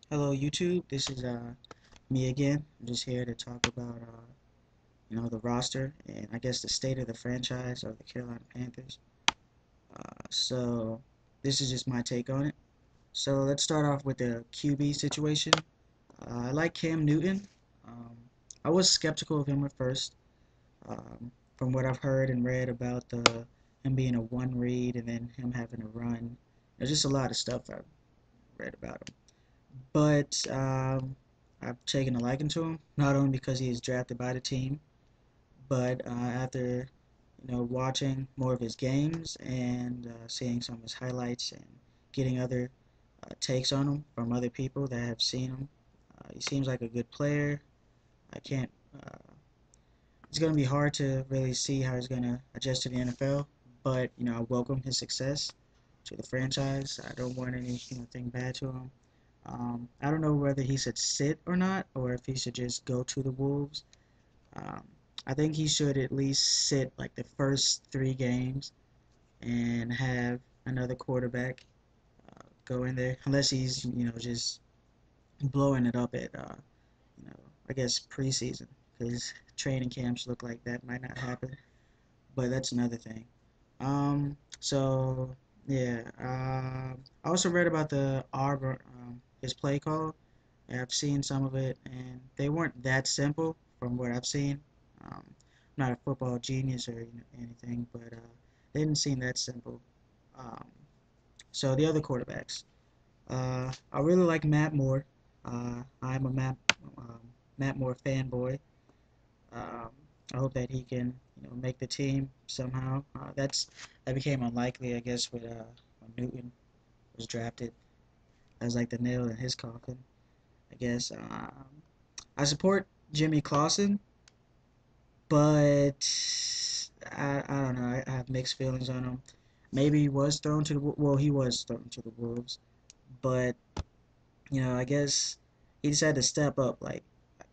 Hello YouTube, this is me again. I'm just here to talk about the roster and I guess the state of the franchise of the Carolina Panthers. So this is just my take on it. So let's start off with the QB situation. I like Cam Newton. Um, I was skeptical of him at first, from what I've heard and read about the him being a one read and then him having to run. There's just a lot of stuff I've read about him. But I've taken a liking to him, not only because he is drafted by the team, but after watching more of his games and seeing some of his highlights and getting other takes on him from other people that have seen him. He seems like a good player. I can't. It's going to be hard to really see how he's going to adjust to the NFL, but I welcome his success to the franchise. I don't want anything bad to him. I don't know whether he should sit or not, or if he should just go to the Wolves. Um, I think he should at least sit like the first 3 games and have another quarterback go in there, unless he's just blowing it up at you know I guess preseason, because training camps look like that might not happen, but that's another thing. So yeah, I also read about the Arbor, his play call. I've seen some of it, and they weren't that simple from what I've seen. I'm not a football genius or anything, but they didn't seem that simple. Um, so the other quarterbacks, I really like Matt Moore. I'm a Matt Moore fanboy. Um, I hope that he can, make the team somehow. That became unlikely, I guess, with when Newton was drafted as like the nail in his coffin. I guess. I support Jimmy Clausen, but I don't know. I have mixed feelings on him. Maybe he was thrown to the he was thrown to the Wolves, but I guess he decided to step up. Like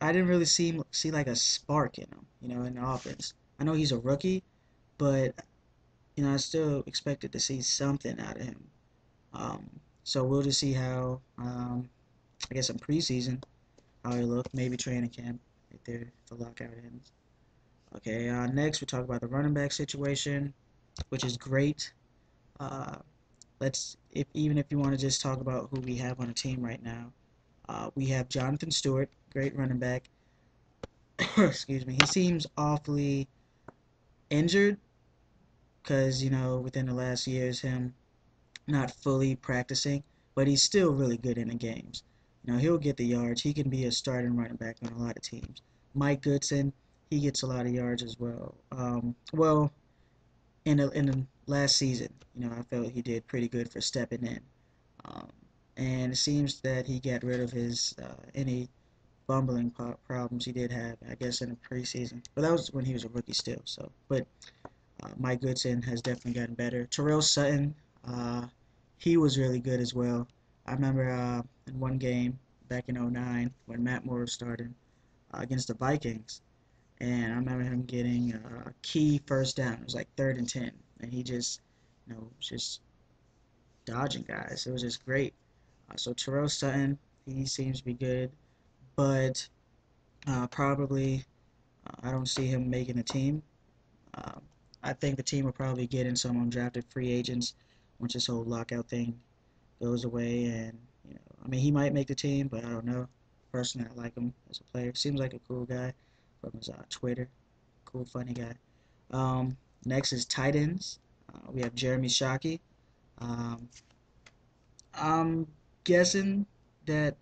I didn't really see like a spark in him, in the offense. I know he's a rookie, but I still expected to see something out of him. Um, so we'll just see how I guess in preseason how he look, maybe training camp if the lockout ends. Okay, next we talk about the running back situation, which is great. Uh, let's if even if you want to just talk about who we have on the team right now, we have Jonathan Stewart, great running back. Excuse me. He seems awfully injured because within the last years him not fully practicing, but he's still really good in the games. He'll get the yards. He can be a starting running back on a lot of teams. Mike Goodson, he gets a lot of yards as well. Well, in the last season, I felt he did pretty good for stepping in. Um, and it seems that he got rid of his any fumbling problems he did have, I guess, in the preseason. But that was when he was a rookie still. So, but Mike Goodson has definitely gotten better. Terrell Sutton, uh, he was really good as well. I remember in one game back in '09 when Matt Moore was starting against the Vikings, and I remember him getting a key first down. It was like 3rd and 10, and he just, just dodging guys. It was just great. So Terrell Sutton, he seems to be good, but probably I don't see him making the team. Um, I think the team will probably get in some undrafted free agents once this whole lockout thing goes away. And I mean, he might make the team, but I don't know. Personally, I like him as a player. Seems like a cool guy from his Twitter. Cool, funny guy. Um, Next is tight ends. We have Jeremy Shockey. Um, I'm guessing that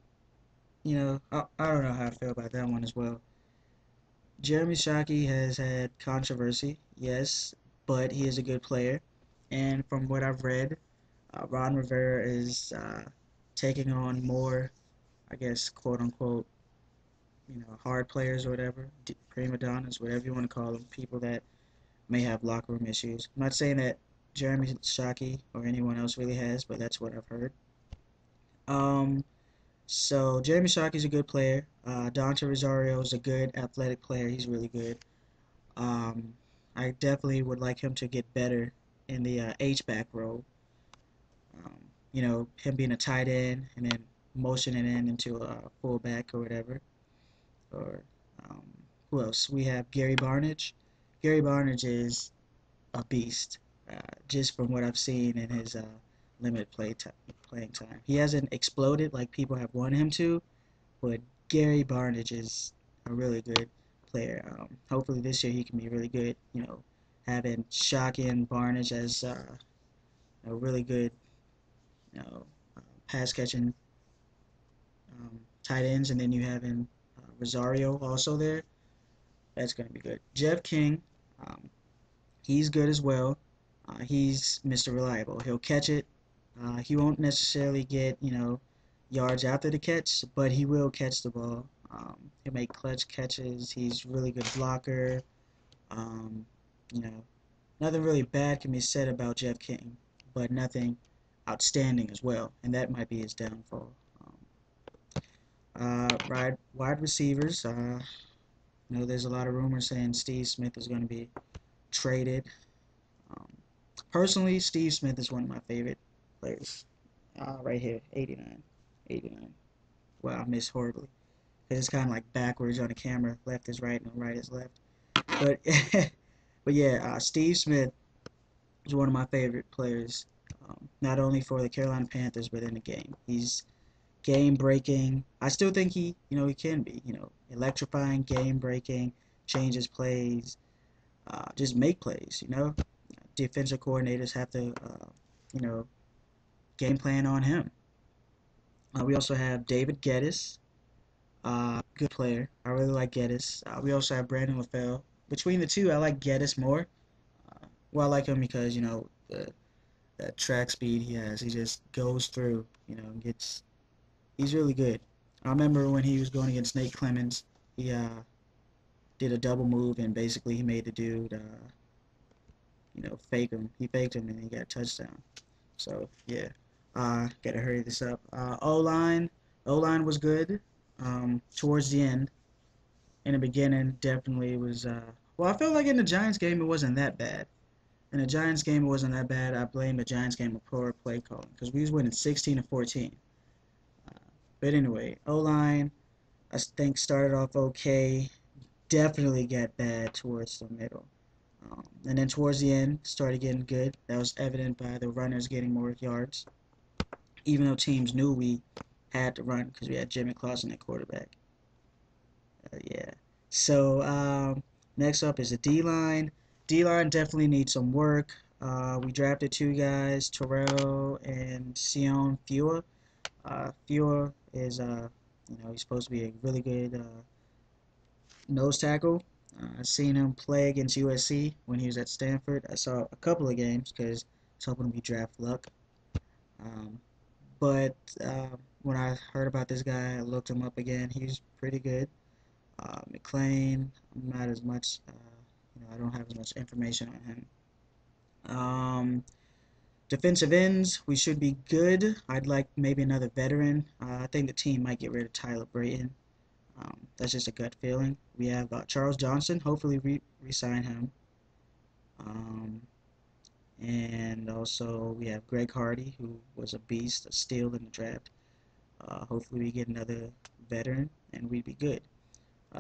I don't know how I feel about that one as well. Jeremy Shockey has had controversy, yes, but he is a good player. And from what I've read, Ron Rivera is taking on more, I guess, quote unquote, hard players or whatever, prima donnas, whatever you want to call them, people that may have locker room issues. I'm not saying that Jeremy Shockey or anyone else really has, but that's what I've heard. Um, so Jeremy Shockey's a good player. Dante Rosario is a good athletic player. He's really good. Um, I definitely would like him to get better in the H-back role. Him being a tight end and then motion it into a fullback or whatever. Or um, who else? We have Gary Barnage. Gary Barnage is a beast, just from what I've seen in his limited playing time. He hasn't exploded like people have wanted him to, but Gary Barnage is a really good player. Hopefully this year he can be really good. Having Shockey and Barnage as a really good, you know, pass catching tight ends, and then you have in Rosario also there. That's going to be good. Jeff King, um, he's good as well. He's Mr. Reliable. He'll catch it. He won't necessarily get, yards after the catch, but he will catch the ball. He'll make clutch catches. He's really good blocker. Um, you know, Nothing really bad can be said about Jeff King, but nothing outstanding as well, and that might be his downfall. Wide receivers. There's a lot of rumors saying Steve Smith is going to be traded. Um, Personally, Steve Smith is one of my favorite players. Right here, 89. 89. Well, I missed horribly because it's kind of like backwards on the camera. Left is right and right is left. But but yeah, Steve Smith is one of my favorite players. Not only for the Carolina Panthers, but in the game. He's game breaking. I still think he can be, electrifying, game breaking, changes plays, just make plays. Defensive coordinators have to, you know, game plan on him. We also have David Geddes, good player. I really like Geddes. We also have Brandon LaFell. Between the two, I like Geddes more. Well, I like him because that track speed he has. He just goes through. Gets. He's really good. I remember when he was going against Nate Clemens, he did a double move and basically he made the dude, fake him. He faked him and he got a touchdown. So yeah, gotta hurry this up. O line was good. Towards the end, in the beginning, definitely was. Well, I felt like in the Giants game it wasn't that bad. In the Giants game it wasn't that bad. I blame the Giants game of poor play calling because we was winning 16-14. Uh, but anyway, O line I think started off okay. Definitely got bad towards the middle. And then towards the end, started getting good. That was evident by the runners getting more yards, even though teams knew we had to run because we had Jimmy Clausen at quarterback. Yeah. So next up is the D line. D line definitely needs some work. We drafted two guys, Terrell and Sion Fua. Fua is he's supposed to be a really good nose tackle. I've seen him play against USC when he was at Stanford. I saw a couple of games because I was hoping to be draft luck. Um, but when I heard about this guy, I looked him up again. He's pretty good. McLean, not as much. I don't have as much information on him. Defensive ends, we should be good. I'd like maybe another veteran. I think the team might get rid of Tyler Brayton. That's just a gut feeling. We have Charles Johnson. Hopefully, re-sign him. Um, and also, we have Greg Hardy, who was a beast, a steal in the draft. Hopefully, we get another veteran, and we'd be good.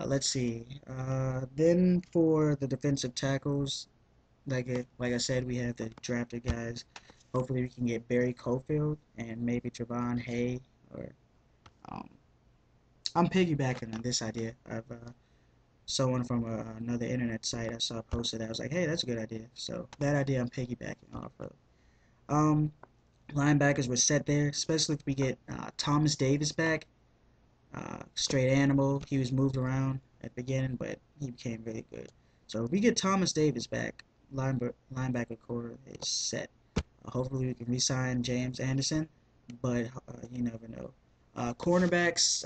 Let's see. Then for the defensive tackles, like I said, we have the drafted guys. Hopefully, we can get Barry Cofield and maybe Javon Hay. Or um, I'm piggybacking on this idea of someone from another internet site I saw posted. I was like, hey, that's a good idea. So that idea I'm piggybacking off of. Um, Linebackers were set there, especially if we get Thomas Davis back. Straight animal. He was moved around at the beginning, but he became really good. So if we get Thomas Davis back, linebacker core is set. Hopefully we can re-sign James Anderson, but you never know. Cornerbacks,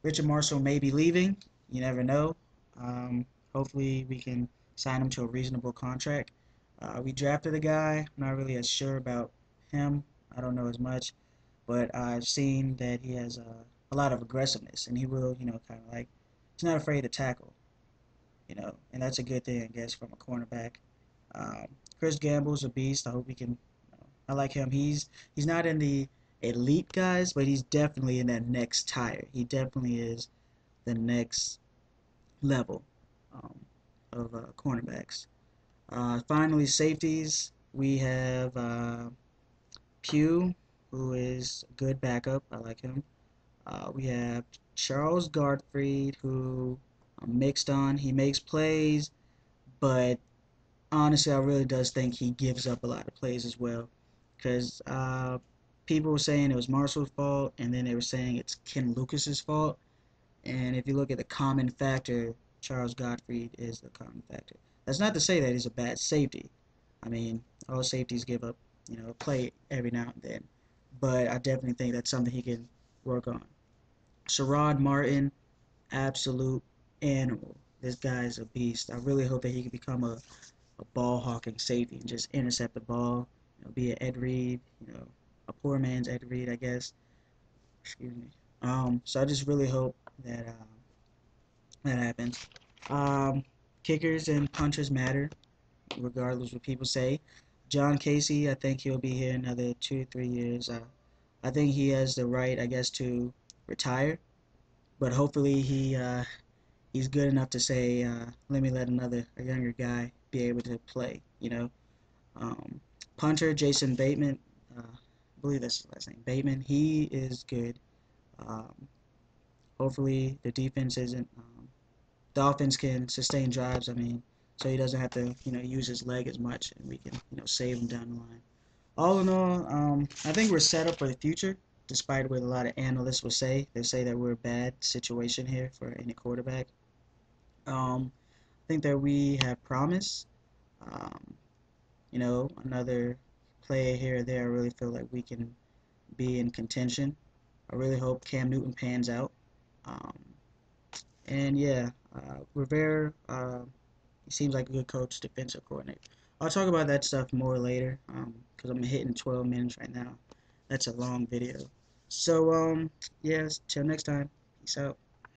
Richard Marshall may be leaving. You never know. Um, Hopefully we can sign him to a reasonable contract. We drafted a guy. I'm not really as sure about him. I don't know as much, but I've seen that he has a lot of aggressiveness, and he will, kind of like he's not afraid to tackle, and that's a good thing, I guess, from a cornerback. Um, Chris Gamble's a beast. I hope he can. I like him. He's not in the elite guys, but he's definitely in that next tier. He definitely is the next level um, of cornerbacks. Finally, safeties. We have Pugh, who is a good backup. I like him. We have Charles Gartfried, who I'm mixed on. He makes plays, but honestly, I really does think he gives up a lot of plays as well. Because people were saying it was Marshall's fault, and then they were saying it's Ken Lucas's fault. And if you look at the common factor, Charles Godfrey is the common factor. That's not to say that he's a bad safety. I mean, all safeties give up, a play every now and then. But I definitely think that's something he can work on. Sherrod Martin, absolute animal. This guy's a beast. I really hope that he can become a ball hawking safety and just intercept the ball. Be an Ed Reed, a poor man's Ed Reed, I guess. Excuse me. So I just really hope that that happens. Um, Kickers and punchers matter, regardless what people say. John Casey, I think he'll be here another 2 3 years. I think he has the right, I guess, to retire, but hopefully he's good enough to say, let me let a younger guy be able to play. Um, Punter Jason Bateman, I believe that's his last name. Bateman, he is good. Um, Hopefully the defense isn't. The offense can sustain drives. I mean, so he doesn't have to use his leg as much, and we can save him down the line. All in all, I think we're set up for the future, despite what a lot of analysts will say. They say that we're a bad situation here for any quarterback. I think that we have promise. Um, Another play here or there. I really feel like we can be in contention. I really hope Cam Newton pans out. Um, and yeah, Rivera, he seems like a good coach, defensive coordinator. I'll talk about that stuff more later because I'm hitting 12 minutes right now. That's a long video. So, yes, till next time. Peace out.